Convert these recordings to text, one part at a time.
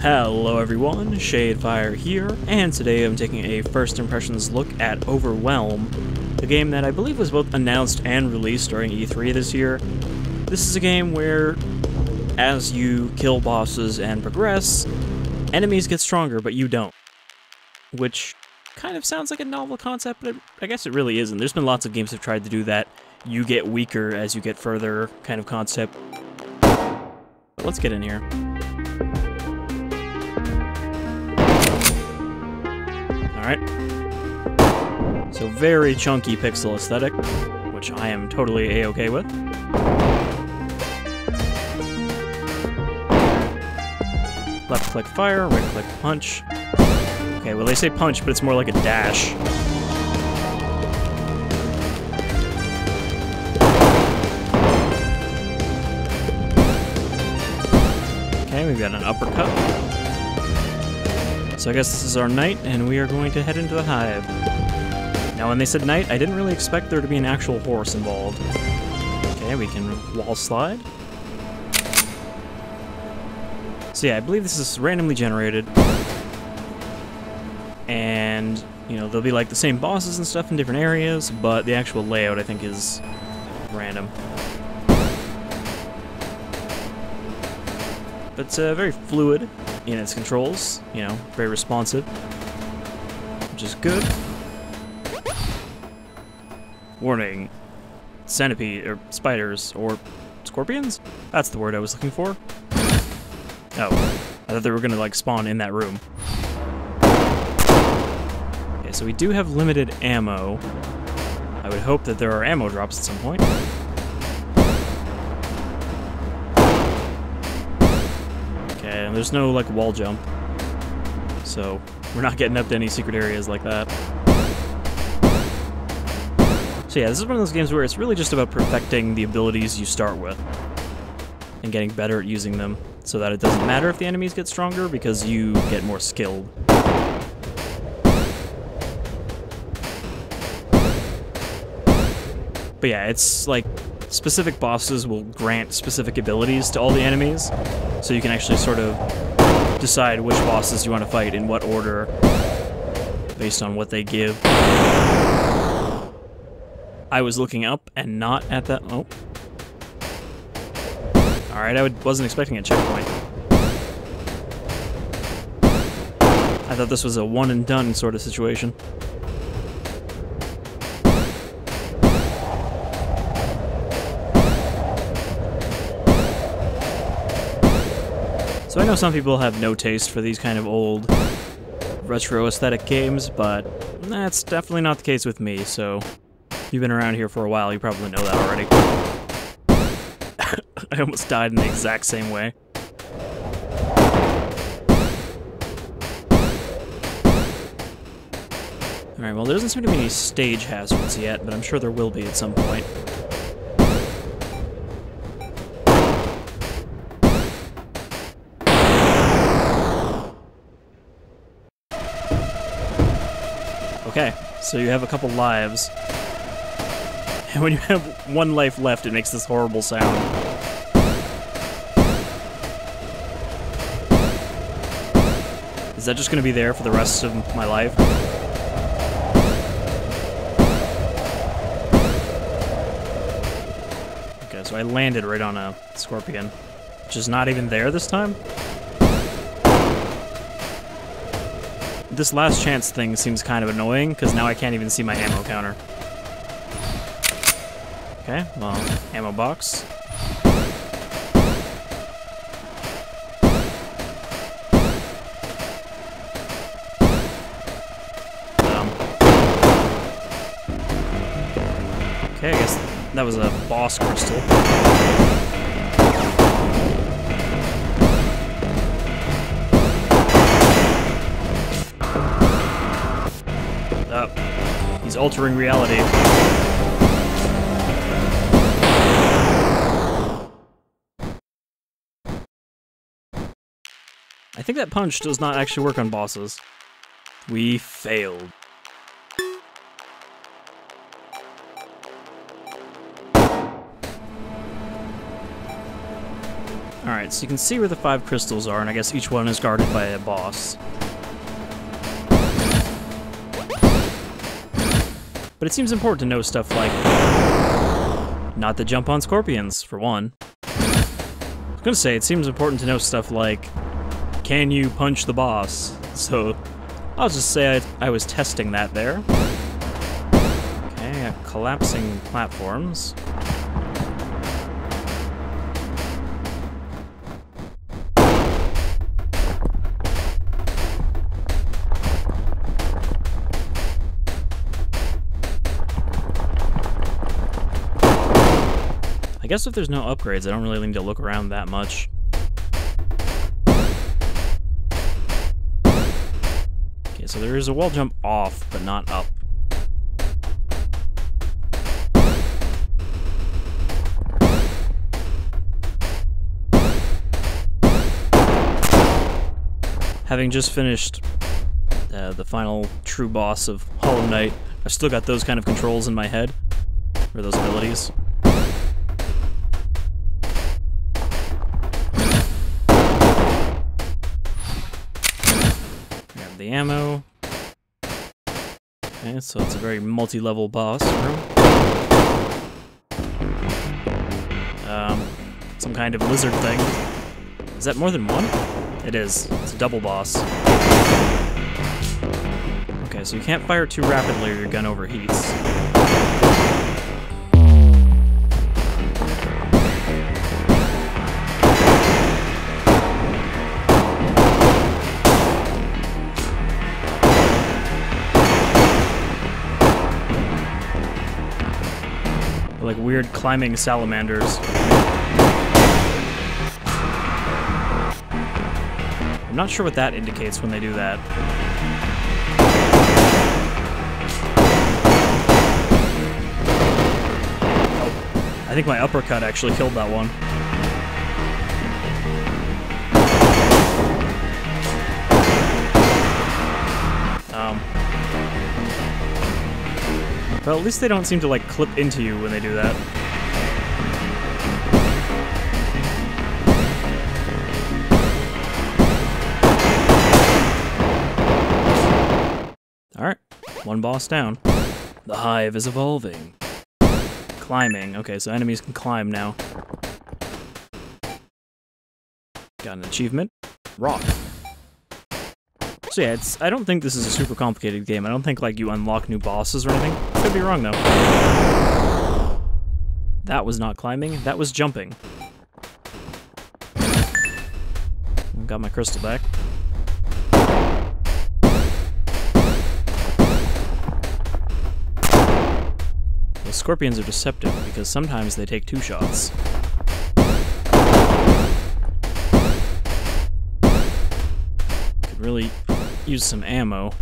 Hello everyone, Shadefire here, and today I'm taking a first impressions look at OVERWHELM, a game that I believe was both announced and released during E3 this year. This is a game where, as you kill bosses and progress, enemies get stronger, but you don't. Which kind of sounds like a novel concept, but I guess it really isn't. There's been lots of games that have tried to do that you get weaker as you get further kind of concept. But let's get in here. Alright. So very chunky pixel aesthetic, which I am totally a-okay with. Left click fire, right click punch. Okay, well they say punch, but it's more like a dash. Okay, we've got an uppercut. So I guess this is our night, and we are going to head into the Hive. Now, when they said night, I didn't really expect there to be an actual horse involved. Okay, we can wall slide. So yeah, I believe this is randomly generated. And, you know, there'll be like the same bosses and stuff in different areas, but the actual layout, I think, is random. But it's very fluid in its controls, you know, very responsive, which is good. Warning, centipede, or spiders, or scorpions? That's the word I was looking for. Oh, I thought they were gonna, like, spawn in that room. Okay, so we do have limited ammo. I would hope that there are ammo drops at some point. And there's no, like, wall jump, so we're not getting up to any secret areas like that. So yeah, this is one of those games where it's really just about perfecting the abilities you start with, and getting better at using them, so that it doesn't matter if the enemies get stronger, because you get more skilled. But yeah, it's like, specific bosses will grant specific abilities to all the enemies, so you can actually sort of decide which bosses you want to fight in what order based on what they give. I was looking up and not at that. Oh. Alright, I wasn't expecting a checkpoint. I thought this was a one and done sort of situation. So I know some people have no taste for these kind of old, retro aesthetic games, but that's definitely not the case with me, so if you've been around here for a while, you probably know that already. I almost died in the exact same way. Alright, well there doesn't seem to be any stage hazards yet, but I'm sure there will be at some point. Okay, so you have a couple lives. And when you have one life left, it makes this horrible sound. Is that just going to be there for the rest of my life? Okay, so I landed right on a scorpion, which is not even there this time. This last chance thing seems kind of annoying, because now I can't even see my ammo counter. Okay, well, ammo box. Okay, I guess that was a boss crystal. altering reality. I think that punch does not actually work on bosses. We failed. Alright, so you can see where the 5 crystals are, and I guess each one is guarded by a boss. But it seems important to know stuff like not to jump on scorpions, for one. I was gonna say, it seems important to know stuff like, can you punch the boss? So, I'll just say I was testing that there. Okay, collapsing platforms. I guess if there's no upgrades, I don't really need to look around that much. Okay, so there is a wall jump off, but not up. Having just finished the final true boss of Hollow Knight, I've still got those kind of controls in my head, or those abilities. The ammo. Okay, so it's a very multi-level boss room. Some kind of lizard thing. Is that more than one? It is. It's a double boss. Okay, so you can't fire too rapidly or your gun overheats. Like weird climbing salamanders. I'm not sure what that indicates when they do that. Oh, I think my uppercut actually killed that one. Well, at least they don't seem to, like, clip into you when they do that. Alright, one boss down. The Hive is evolving. Climbing. Okay, so enemies can climb now. Got an achievement. Rock. So yeah, I don't think this is a super complicated game. I don't think, like, you unlock new bosses or anything. Could be wrong, though. That was not climbing, that was jumping. Got my crystal back. The scorpions are deceptive, because sometimes they take 2 shots. Could really use some ammo.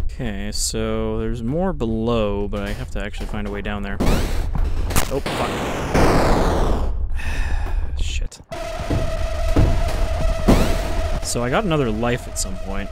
Okay, so there's more below, but I have to actually find a way down there. Oh, fuck. Shit. So I got another life at some point.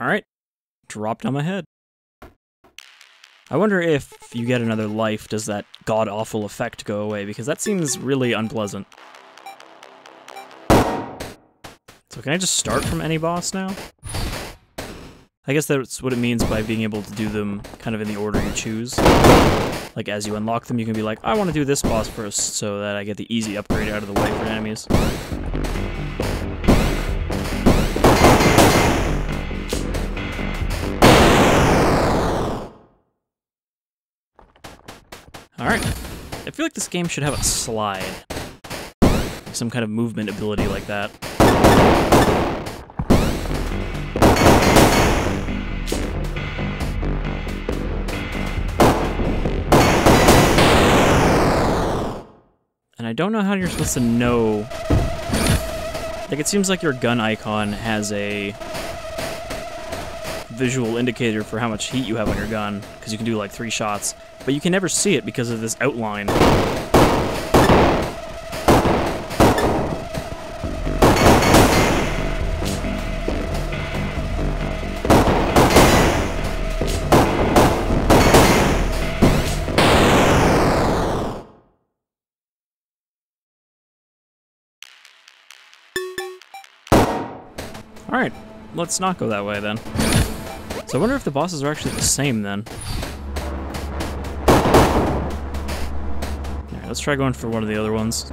Alright, dropped on my head. I wonder if you get another life, does that god-awful effect go away, because that seems really unpleasant. So can I just start from any boss now? I guess that's what it means by being able to do them kind of in the order you choose. Like, as you unlock them, you can be like, I want to do this boss first, so that I get the easy upgrade out of the way for enemies. Alright. I feel like this game should have a slide. Like some kind of movement ability like that. And I don't know how you're supposed to know. Like, it seems like your gun icon has a visual indicator for how much heat you have on your gun, because you can do like 3 shots, but you can never see it because of this outline. Alright, let's not go that way then. So I wonder if the bosses are actually the same then. Alright, let's try going for one of the other ones.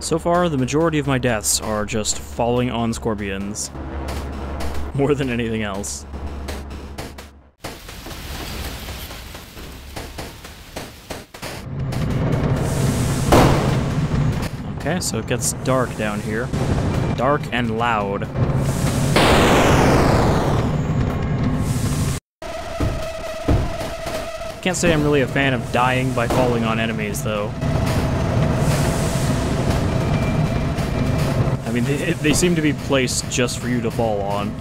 So far, the majority of my deaths are just falling on scorpions. More than anything else. Okay, so it gets dark down here. Dark and loud. Can't say I'm really a fan of dying by falling on enemies, though. I mean, they seem to be placed just for you to fall on.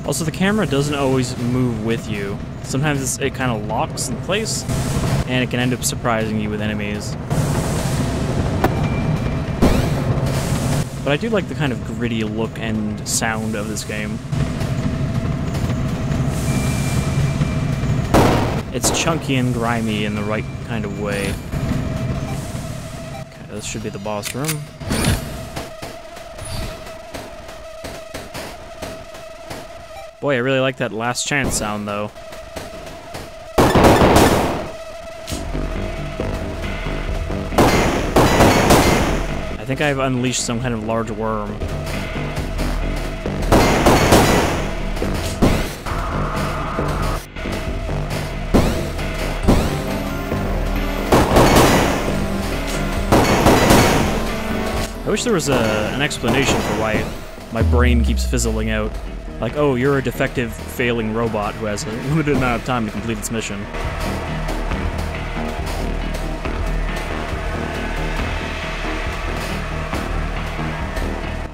Also, the camera doesn't always move with you. Sometimes it kind of locks in place, and it can end up surprising you with enemies. But I do like the kind of gritty look and sound of this game. It's chunky and grimy in the right kind of way. Okay, this should be the boss room. Boy, I really like that last chance sound, though. I think I've unleashed some kind of large worm. I wish there was an explanation for why my brain keeps fizzling out. Like, oh, you're a defective, failing robot who has a limited amount of time to complete its mission.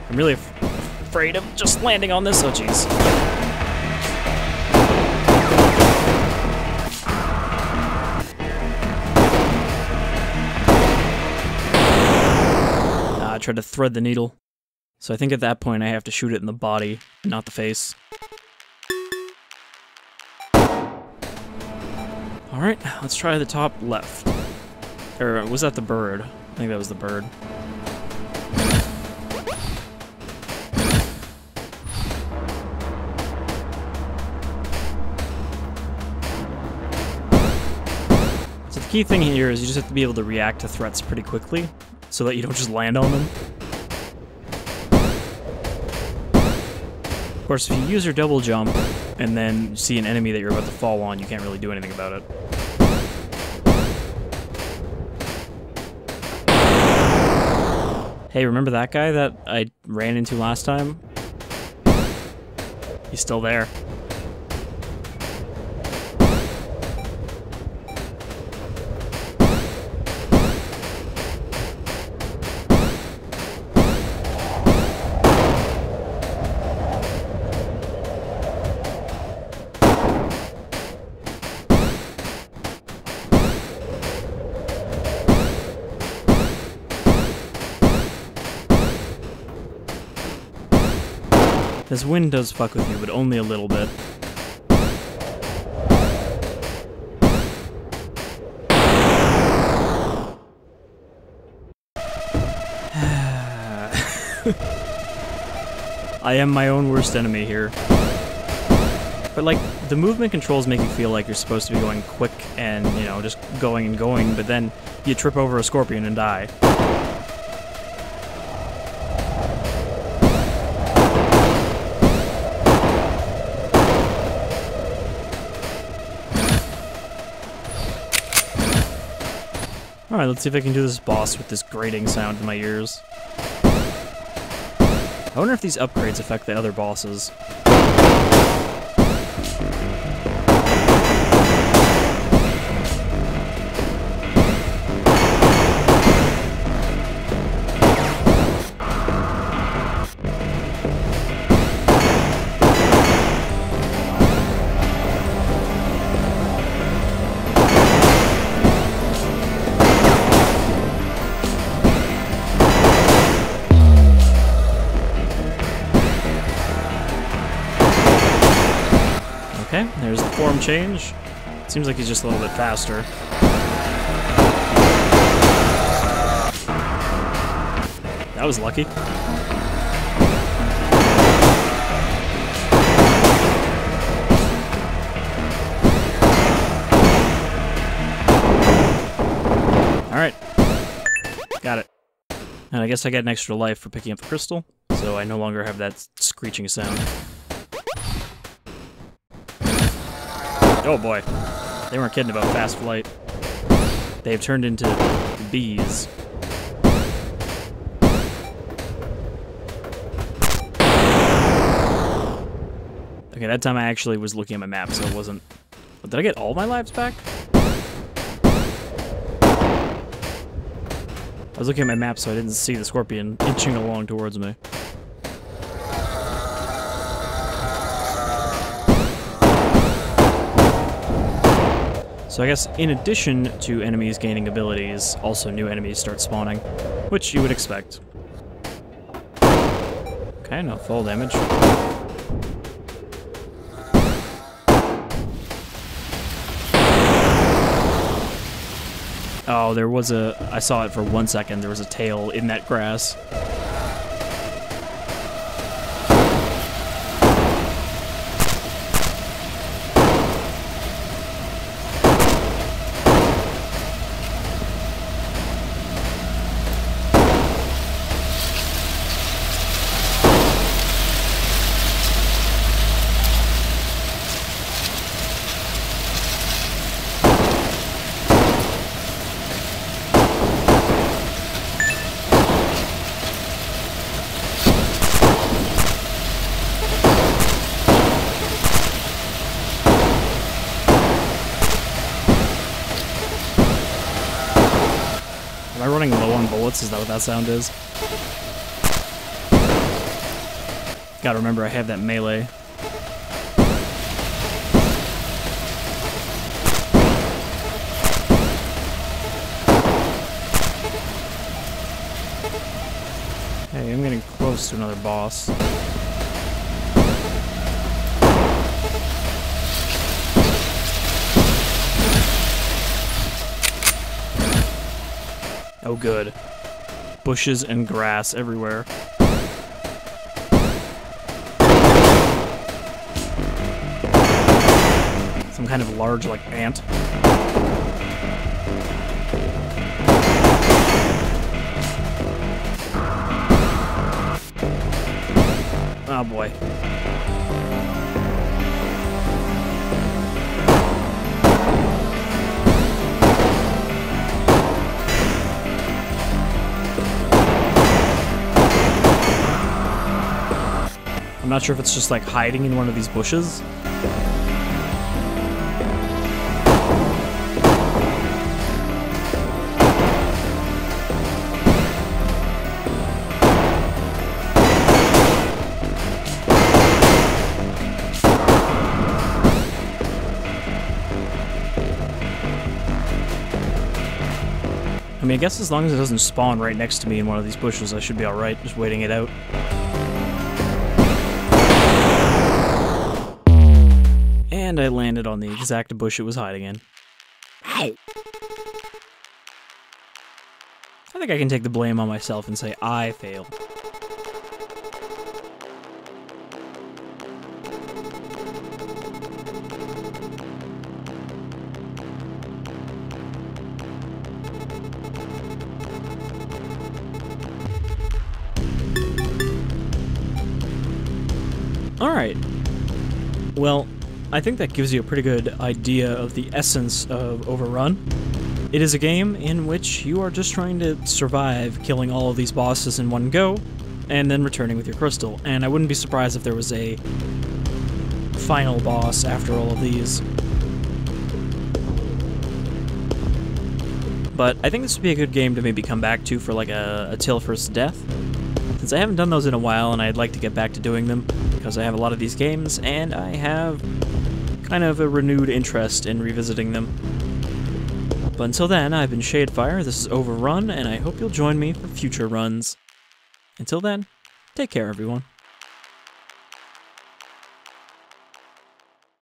I'm really afraid of just landing on this. Oh, jeez. I tried to thread the needle. So I think at that point I have to shoot it in the body, not the face. Alright, let's try the top left. Or was that the bird? I think that was the bird. So the key thing here is you just have to be able to react to threats pretty quickly, so that you don't just land on them. Of course, if you use your double jump, and then see an enemy that you're about to fall on, you can't really do anything about it. Hey, remember that guy that I ran into last time? He's still there. This wind does fuck with you, but only a little bit. I am my own worst enemy here. But, like, the movement controls make you feel like you're supposed to be going quick and, you know, just going and going, but then you trip over a scorpion and die. Alright, let's see if I can do this boss with this grating sound in my ears. I wonder if these upgrades affect the other bosses. Okay, there's the form change. Seems like he's just a little bit faster. That was lucky. Alright. Got it. And I guess I get an extra life for picking up the crystal, so I no longer have that screeching sound. Oh boy, they weren't kidding about fast flight. They've turned into bees. Okay, that time I actually was looking at my map, so it wasn't... Did I get all my lives back? I was looking at my map, so I didn't see the scorpion inching along towards me. So I guess in addition to enemies gaining abilities, also new enemies start spawning, which you would expect. Okay, no full damage. Oh, there was I saw it for 1 second, there was a tail in that grass. Am I running low on bullets? Is that what that sound is? Gotta remember I have that melee. Hey, I'm getting close to another boss. Oh good. Bushes and grass everywhere. Some kind of large, like, ant. Oh boy. I'm not sure if it's just like hiding in one of these bushes. I mean, I guess as long as it doesn't spawn right next to me in one of these bushes, I should be alright, just waiting it out. And I landed on the exact bush it was hiding in. I think I can take the blame on myself and say I failed. Alright. Well, I think that gives you a pretty good idea of the essence of Overrun. It is a game in which you are just trying to survive killing all of these bosses in one go, and then returning with your crystal. And I wouldn't be surprised if there was a final boss after all of these. But I think this would be a good game to maybe come back to for like a Till First Death, since I haven't done those in a while and I'd like to get back to doing them, because I have a lot of these games and I have kind of a renewed interest in revisiting them. But until then, I've been Shadefire, this is Overrun, and I hope you'll join me for future runs. Until then, take care everyone.